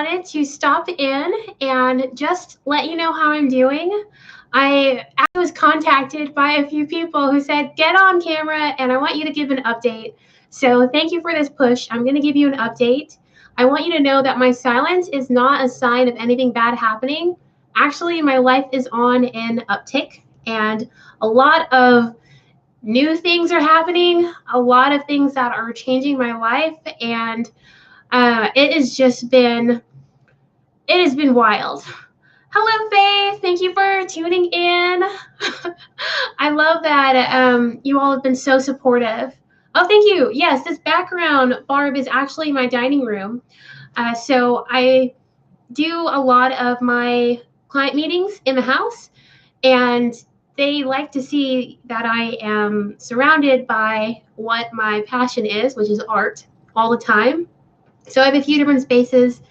wanted to stop in and just let you know how I'm doing. I was contacted by a few people who said, get on camera and I want you to give an update. So thank you for this push. I'm going to give you an update. I want you to know that my silence is not a sign of anything bad happening. Actually, my life is on an uptick and a lot of new things are happening, a lot of things that are changing my life, and it has been wild. Hello, Faith. Thank you for tuning in. I love that you all have been so supportive. Oh, thank you. Yes, this background, Barb, is actually my dining room. So I do a lot of my client meetings in the house, and they like to see that I am surrounded by what my passion is, which is art, all the time. So I have a few different spaces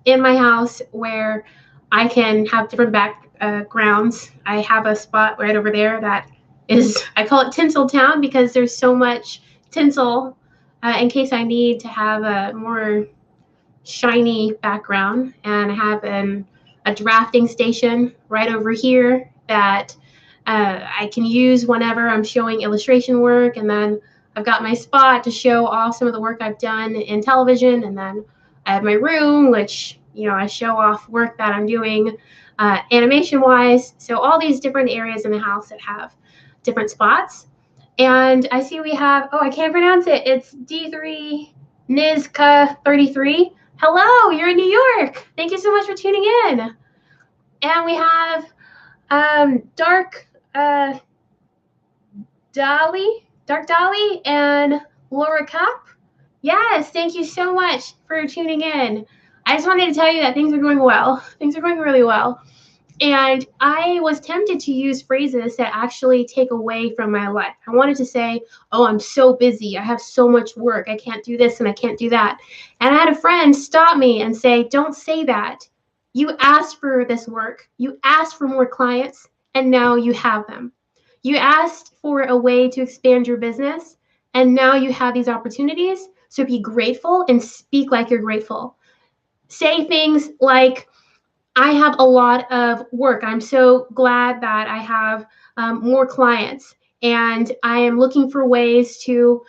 in my house where I can have different backgrounds. I have a spot right over there that is, I call it Tinsel Town because there's so much tinsel in case I need to have a more shiny background. And I have a drafting station right over here that I can use whenever I'm showing illustration work. And then I've got my spot to show off some of the work I've done in television. And then I have my room, which, I show off work that I'm doing animation wise. So all these different areas in the house that have different spots. And I see we have, I can't pronounce it. It's D3 Nizka 33. Hello, you're in New York. Thank you so much for tuning in. And we have Dark Dolly and Laura Cup. Yes, thank you so much for tuning in. I just wanted to tell you that things are going well. Things are going really well. And I was tempted to use phrases that actually take away from my life. I wanted to say, I'm so busy. I have so much work. I can't do this and I can't do that. And I had a friend stop me and say, don't say that. You asked for this work. You asked for more clients, and now you have them. You asked for a way to expand your business, and now you have these opportunities. So be grateful and speak like you're grateful. Say things like, I have a lot of work. I'm so glad that I have more clients, and I am looking for ways to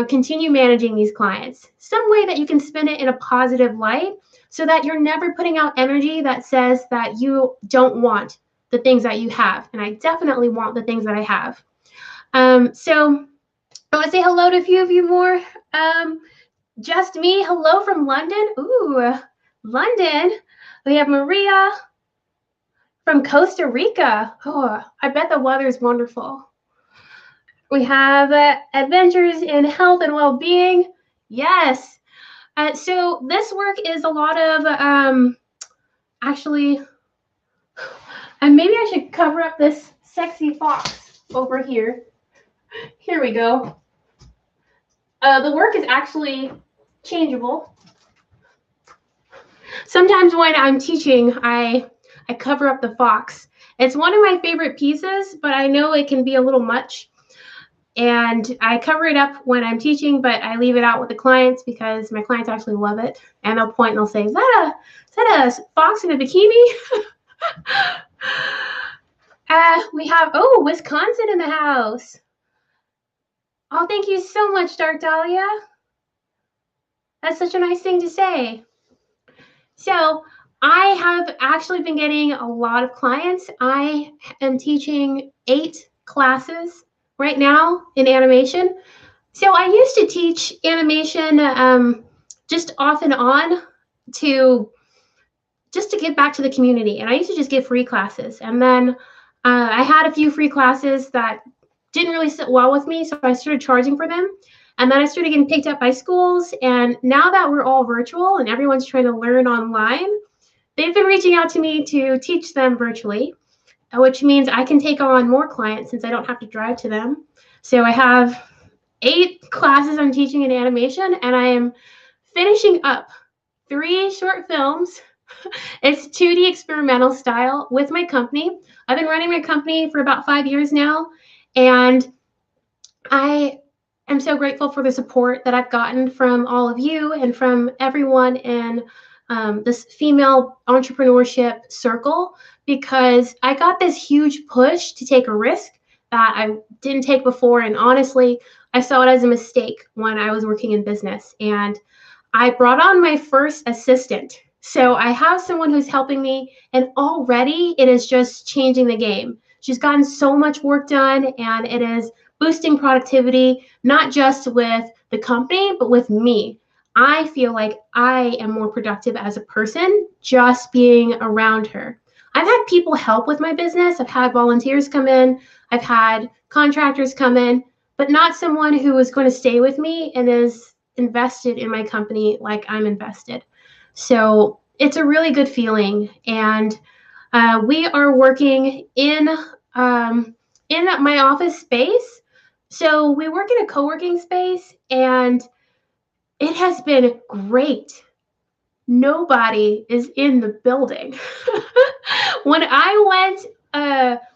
continue managing these clients. Some way that you can spin it in a positive light so that you're never putting out energy that says that you don't want the things that you have. And I definitely want the things that I have. So I want to say hello to a few of you more. Just me. Hello from London. Ooh, London. We have Maria from Costa Rica. Oh, I bet the weather is wonderful. We have Adventures in Health and Well-Being. Yes. So this work is a lot of, actually, and maybe I should cover up this sexy fox over here. Here we go. The work is actually changeable. Sometimes when I'm teaching, I cover up the fox. It's one of my favorite pieces, but I know it can be a little much. And I cover it up when I'm teaching, but I leave it out with the clients because my clients actually love it. And they'll point and they'll say, is that a fox in a bikini? We have, Wisconsin in the house. Oh, thank you so much, Dark Dahlia. That's such a nice thing to say. So I have actually been getting a lot of clients. I am teaching 8 classes right now in animation. So I used to teach animation just off and on to give back to the community. And I used to just give free classes. And then I had a few free classes that didn't really sit well with me, so I started charging for them. And then I started getting picked up by schools. And now that we're all virtual and everyone's trying to learn online, they've been reaching out to me to teach them virtually, which means I can take on more clients since I don't have to drive to them. So I have 8 classes I'm teaching in animation, and I am finishing up 3 short films. It's 2D experimental style with my company. I've been running my company for about 5 years now, and I am so grateful for the support that I've gotten from all of you and from everyone in this female entrepreneurship circle, because I got this huge push to take a risk that I didn't take before. And honestly, I saw it as a mistake when I was working in business. And I brought on my first assistant. So I have someone who's helping me, and already it is just changing the game. She's gotten so much work done, and it is boosting productivity, not just with the company, but with me. I feel like I am more productive as a person just being around her. I've had people help with my business. I've had volunteers come in, I've had contractors come in, but not someone who is going to stay with me and is invested in my company like I'm invested. So it's a really good feeling. And we are working in my office space. So we work in a co-working space, and it has been great. Nobody is in the building. When I went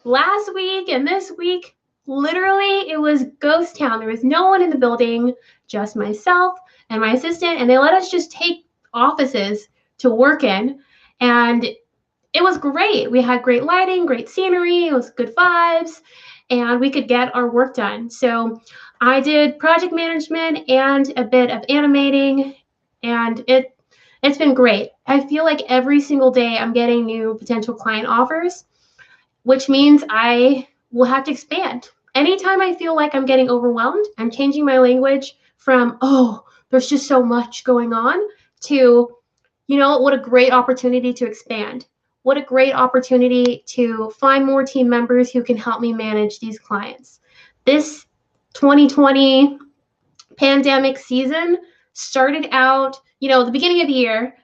last week and this week, literally it was ghost town. There was no one in the building, just myself and my assistant, and they let us just take offices to work in. And it was great. We had great lighting, great scenery, it was good vibes, and we could get our work done. So I did project management and a bit of animating, and it's been great. I feel like every single day I'm getting new potential client offers, which means I will have to expand. Anytime I feel like I'm getting overwhelmed, I'm changing my language from, oh, there's just so much going on, to, what a great opportunity to expand. What a great opportunity to find more team members who can help me manage these clients. This 2020 pandemic season started out, the beginning of the year.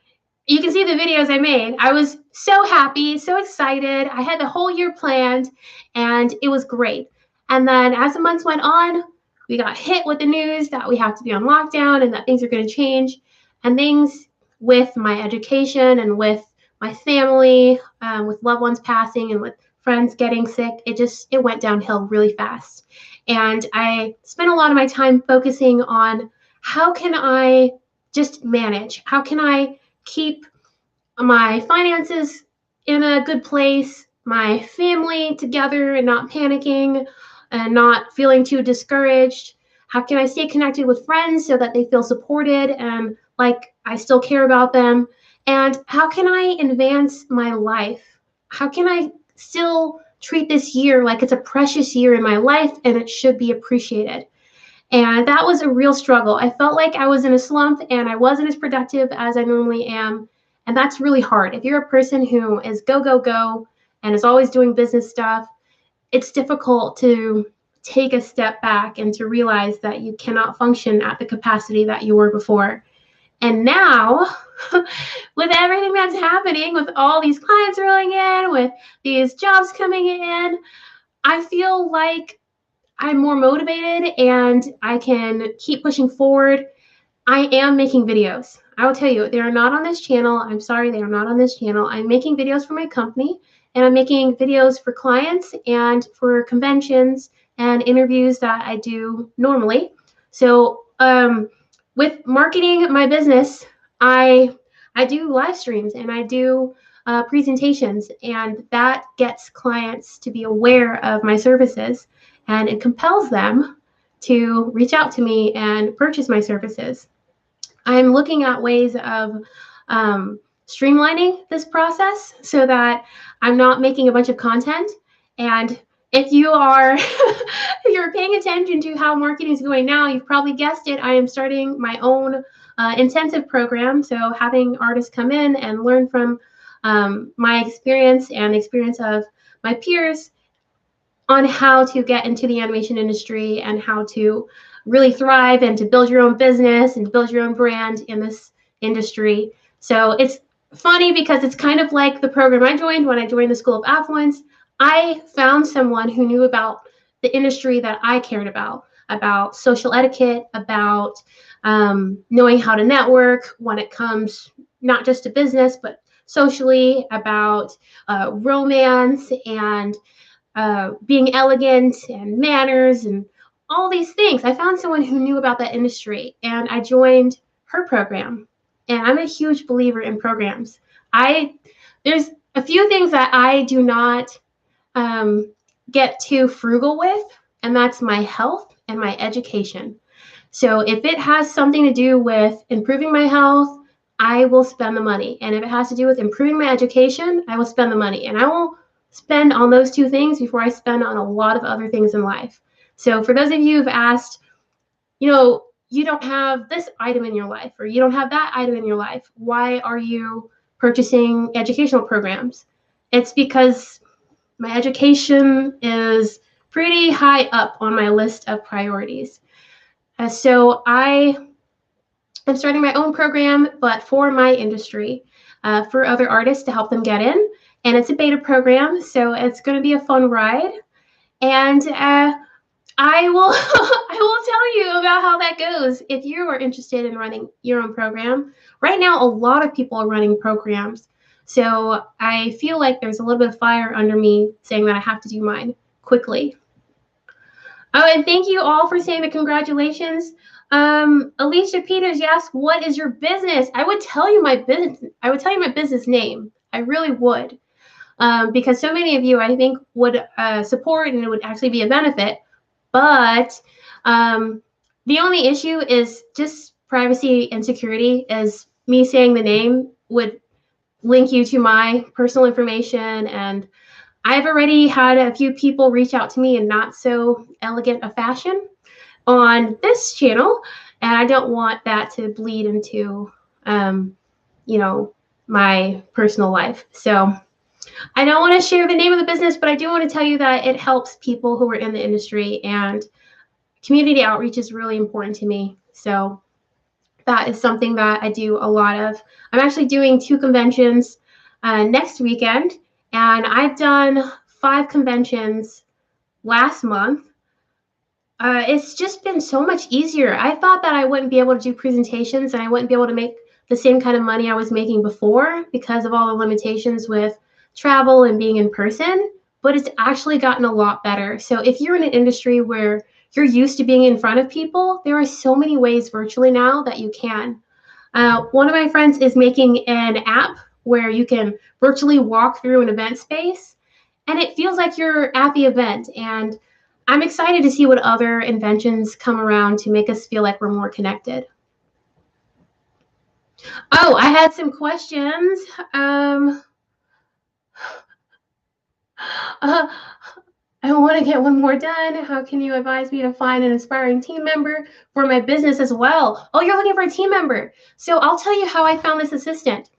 You can see the videos I made. I was so happy, so excited. I had the whole year planned, and it was great. And then as the months went on, we got hit with the news that we have to be on lockdown and that things are going to change. And things with my education and with my family, with loved ones passing and with friends getting sick, it went downhill really fast. And I spent a lot of my time focusing on how can I just manage? How can I keep my finances in a good place, my family together and not panicking and not feeling too discouraged? How can I stay connected with friends so that they feel supported and like I still care about them? And how can I advance my life? How can I still treat this year like it's a precious year in my life and it should be appreciated? And that was a real struggle. I felt like I was in a slump and I wasn't as productive as I normally am. And that's really hard. If you're a person who is go, go, go and is always doing business stuff, it's difficult to take a step back and to realize that you cannot function at the capacity that you were before. And now, with everything that's happening, with all these clients rolling in, with these jobs coming in, I feel like I'm more motivated and I can keep pushing forward. I am making videos. I will tell you, they are not on this channel. I'm sorry, they are not on this channel. I'm making videos for my company, and I'm making videos for clients and for conventions and interviews that I do normally. So with marketing my business, I do live streams and I do presentations, and that gets clients to be aware of my services, and it compels them to reach out to me and purchase my services. I'm looking at ways of streamlining this process so that I'm not making a bunch of content. And if you are if you're paying attention to how marketing is going now, you've probably guessed it. I am starting my own intensive program. So having artists come in and learn from my experience and the experience of my peers on how to get into the animation industry and how to really thrive and to build your own business and to build your own brand in this industry. So it's funny because it's kind of like the program I joined when I joined the School of Affluence. I found someone who knew about the industry that I cared about social etiquette, about knowing how to network when it comes not just to business, but socially, about romance and being elegant and manners and all these things. I found someone who knew about that industry, and I joined her program. And I'm a huge believer in programs. There's a few things that I do not get too frugal with, and that's my health and my education. So if it has something to do with improving my health, I will spend the money. And if it has to do with improving my education, I will spend the money. And I will spend on those two things before I spend on a lot of other things in life. So for those of you who've asked, you don't have this item in your life, or you don't have that item in your life, why are you purchasing educational programs? It's because my education is pretty high up on my list of priorities. So I am starting my own program, but for my industry, for other artists to help them get in. And it's a beta program, so it's going to be a fun ride. And I will I will tell you about how that goes if you are interested in running your own program. Right now, a lot of people are running programs. So I feel like there's a little bit of fire under me saying that I have to do mine quickly. Oh, and thank you all for saying the congratulations. Alicia Peters, yes, what is your business? I would tell you my business. I would tell you my business name. I really would. Because so many of you, I think, would support and it would actually be a benefit. But the only issue is just privacy and security, as me saying the name would link you to my personal information. And I've already had a few people reach out to me in not so elegant a fashion on this channel. And I don't want that to bleed into, my personal life. So I don't want to share the name of the business, but I do want to tell you that it helps people who are in the industry, and community outreach is really important to me. So that is something that I do a lot of. I'm actually doing 2 conventions next weekend, and I've done 5 conventions last month. It's just been so much easier. I thought that I wouldn't be able to do presentations and I wouldn't be able to make the same kind of money I was making before because of all the limitations with travel and being in person, but it's actually gotten a lot better. So if you're in an industry where you're used to being in front of people, there are so many ways virtually now that you can. One of my friends is making an app where you can virtually walk through an event space and it feels like you're at the event. And I'm excited to see what other inventions come around to make us feel like we're more connected. Oh, I had some questions. I want to get one more done. How can you advise me to find an inspiring team member for my business as well? Oh, you're looking for a team member. So I'll tell you how I found this assistant.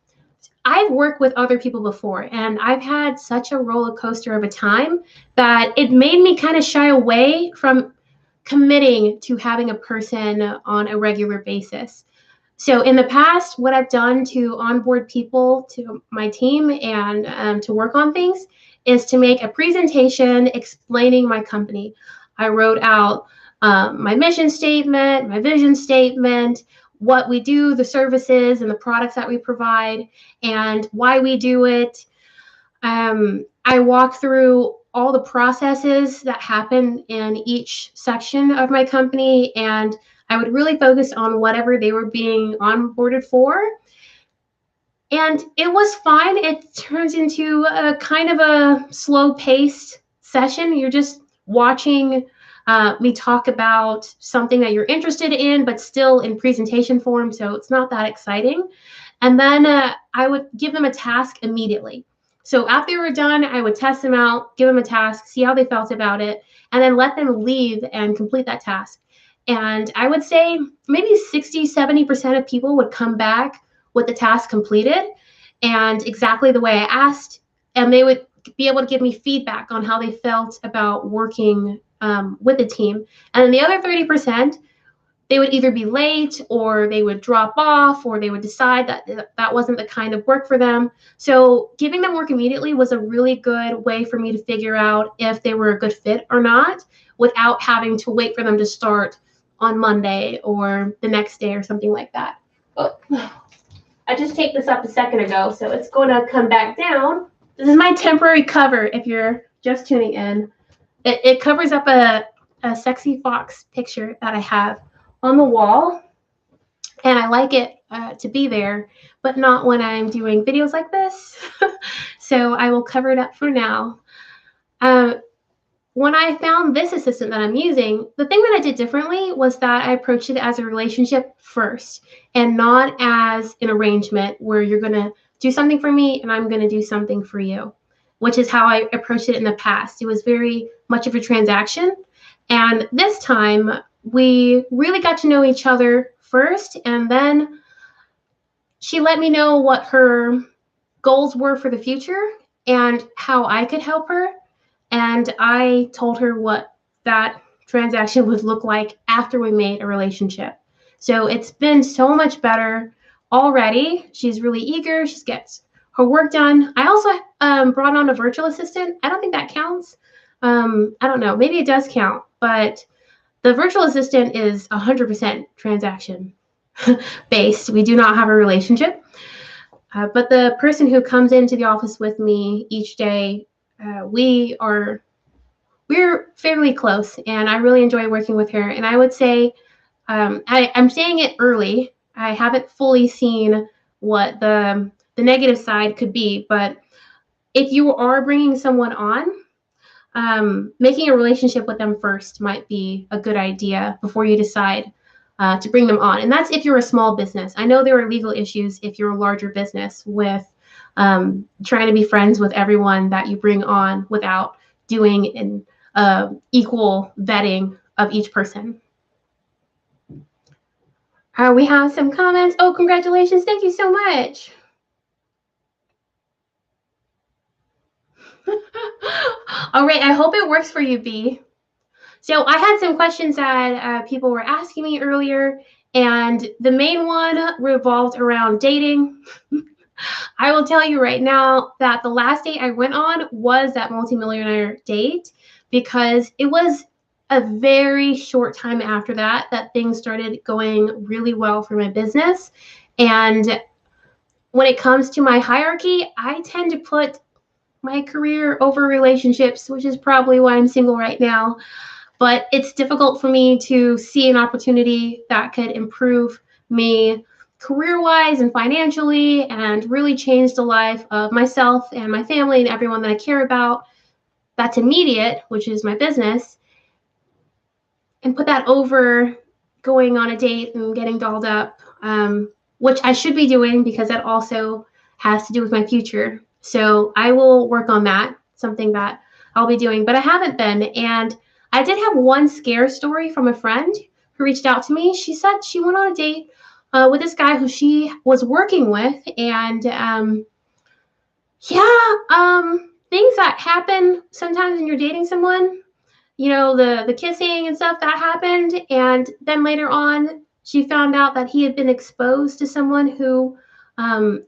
I've worked with other people before, and I've had such a roller coaster of a time that it made me kind of shy away from committing to having a person on a regular basis. So in the past, what I've done to onboard people to my team and to work on things is to make a presentation explaining my company. I wrote out my mission statement, my vision statement, what we do, the services and the products that we provide, and why we do it. I walk through all the processes that happen in each section of my company, and I would really focus on whatever they were being onboarded for. And it was fine. It turns into a kind of a slow-paced session. You're just watching me talk about something that you're interested in, but still in presentation form, so it's not that exciting. And then I would give them a task immediately. So after they were done, I would test them out, give them a task, see how they felt about it, and then let them leave and complete that task. And I would say maybe 60, 70% of people would come back with the task completed and exactly the way I asked. And they would be able to give me feedback on how they felt about working with the team. And then the other 30%, they would either be late or they would drop off or they would decide that that wasn't the kind of work for them. So giving them work immediately was a really good way for me to figure out if they were a good fit or not without having to wait for them to start on Monday or the next day or something like that. Oh, I just taped this up a second ago, so it's going to come back down. This is my temporary cover if you're just tuning in. It covers up a sexy fox picture that I have on the wall. and I like it to be there, but not when I'm doing videos like this. So I will cover it up for now. Uh, when I found this assistant that I'm using, the thing that I did differently was that I approached it as a relationship first and not as an arrangement where you're going to do something for me and I'm going to do something for you, which is how I approached it in the past. It was very much of a transaction. And this time we really got to know each other first, and then she let me know what her goals were for the future and how I could help her. And I told her what that transaction would look like after we made a relationship. So it's been so much better already. She's really eager. She gets her work done. I also brought on a virtual assistant. I don't think that counts. I don't know. Maybe it does count, but the virtual assistant is 100% transaction based. We do not have a relationship. But the person who comes into the office with me each day, we're fairly close, and I really enjoy working with her. And I would say I'm saying it early. I haven't fully seen what the negative side could be, but if you are bringing someone on, making a relationship with them first might be a good idea before you decide to bring them on. And that's if you're a small business. I know there are legal issues if you're a larger business with trying to be friends with everyone that you bring on without doing an equal vetting of each person. We have some comments. Oh, congratulations. Thank you so much. All right. I hope it works for you, B. So I had some questions that people were asking me earlier, and the main one revolved around dating. I will tell you right now that the last date I went on was that multimillionaire date, because it was a very short time after that things started going really well for my business. And when it comes to my hierarchy, I tend to put my career over relationships, which is probably why I'm single right now. But it's difficult for me to see an opportunity that could improve me career-wise and financially and really change the life of myself and my family and everyone that I care about. That's immediate, which is my business, and put that over going on a date and getting dolled up, which I should be doing because that also has to do with my future. So I will work on that, something that I'll be doing, but I haven't been. And I did have one scare story from a friend who reached out to me. She said she went on a date with this guy who she was working with, and things that happen sometimes when you're dating someone, the kissing and stuff that happened, and then later on she found out that he had been exposed to someone who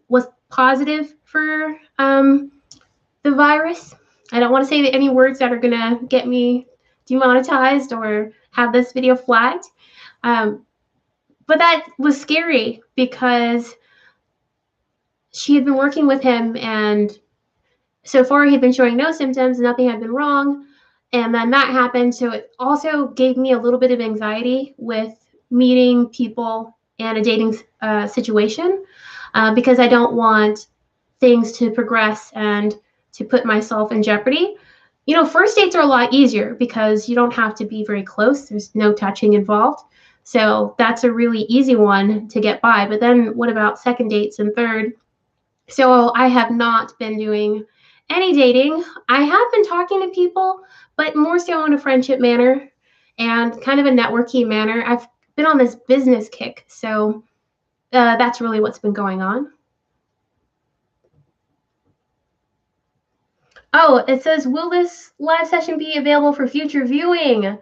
was positive for the virus. I don't want to say any words that are gonna get me demonetized or have this video flagged, but that was scary because she had been working with him, and so far he'd been showing no symptoms, nothing had been wrong. And then that happened. So it also gave me a little bit of anxiety with meeting people in a dating situation, because I don't want things to progress and to put myself in jeopardy. First dates are a lot easier because you don't have to be very close. There's no touching involved. So that's a really easy one to get by. But then what about second dates and third? So I have not been doing any dating. I have been talking to people, but more so in a friendship manner and kind of a networking manner. I've been on this business kick, so that's really what's been going on. Oh, it says, will this live session be available for future viewing?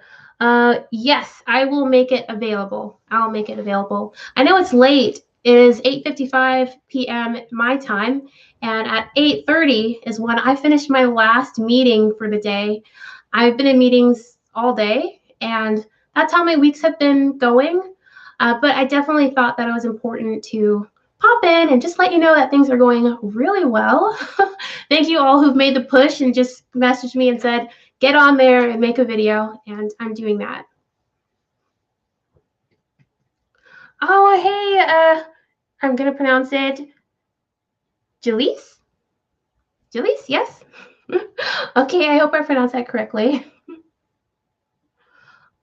Yes, I will make it available. I'll make it available. I know it's late. It is 8:55 p.m. my time, and at 8:30 is when I finished my last meeting for the day. I've been in meetings all day, and that's how my weeks have been going. But I definitely thought that it was important to pop in and just let you know that things are going really well. Thank you all who've made the push and just messaged me and said, get on there and make a video, and I'm doing that. Oh, hey, I'm gonna pronounce it Jalise? Jalise, yes? Okay, I hope I pronounced that correctly.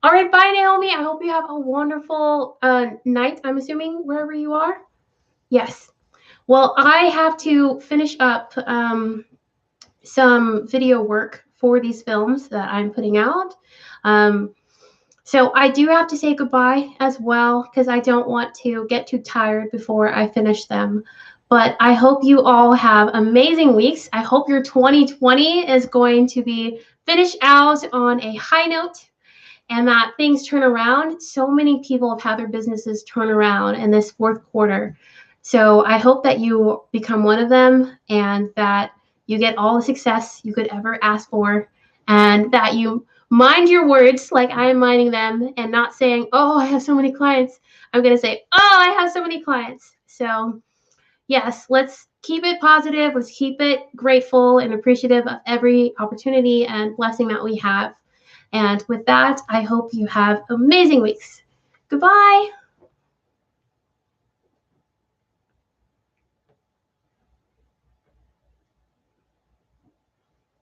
All right, bye, Naomi. I hope you have a wonderful night, I'm assuming, wherever you are. Yes. Well, I have to finish up some video work for these films that I'm putting out. Um, so I do have to say goodbye as well because I don't want to get too tired before I finish them. But I hope you all have amazing weeks. I hope your 2020 is going to be finished out on a high note and that things turn around. So many people have had their businesses turn around in this fourth quarter. So I hope that you become one of them and that you get all the success you could ever ask for and that you mind your words like I am minding them and not saying, oh, I have so many clients. I'm going to say, oh, I have so many clients. So, yes, let's keep it positive. Let's keep it grateful and appreciative of every opportunity and blessing that we have. And with that, I hope you have amazing weeks. Goodbye.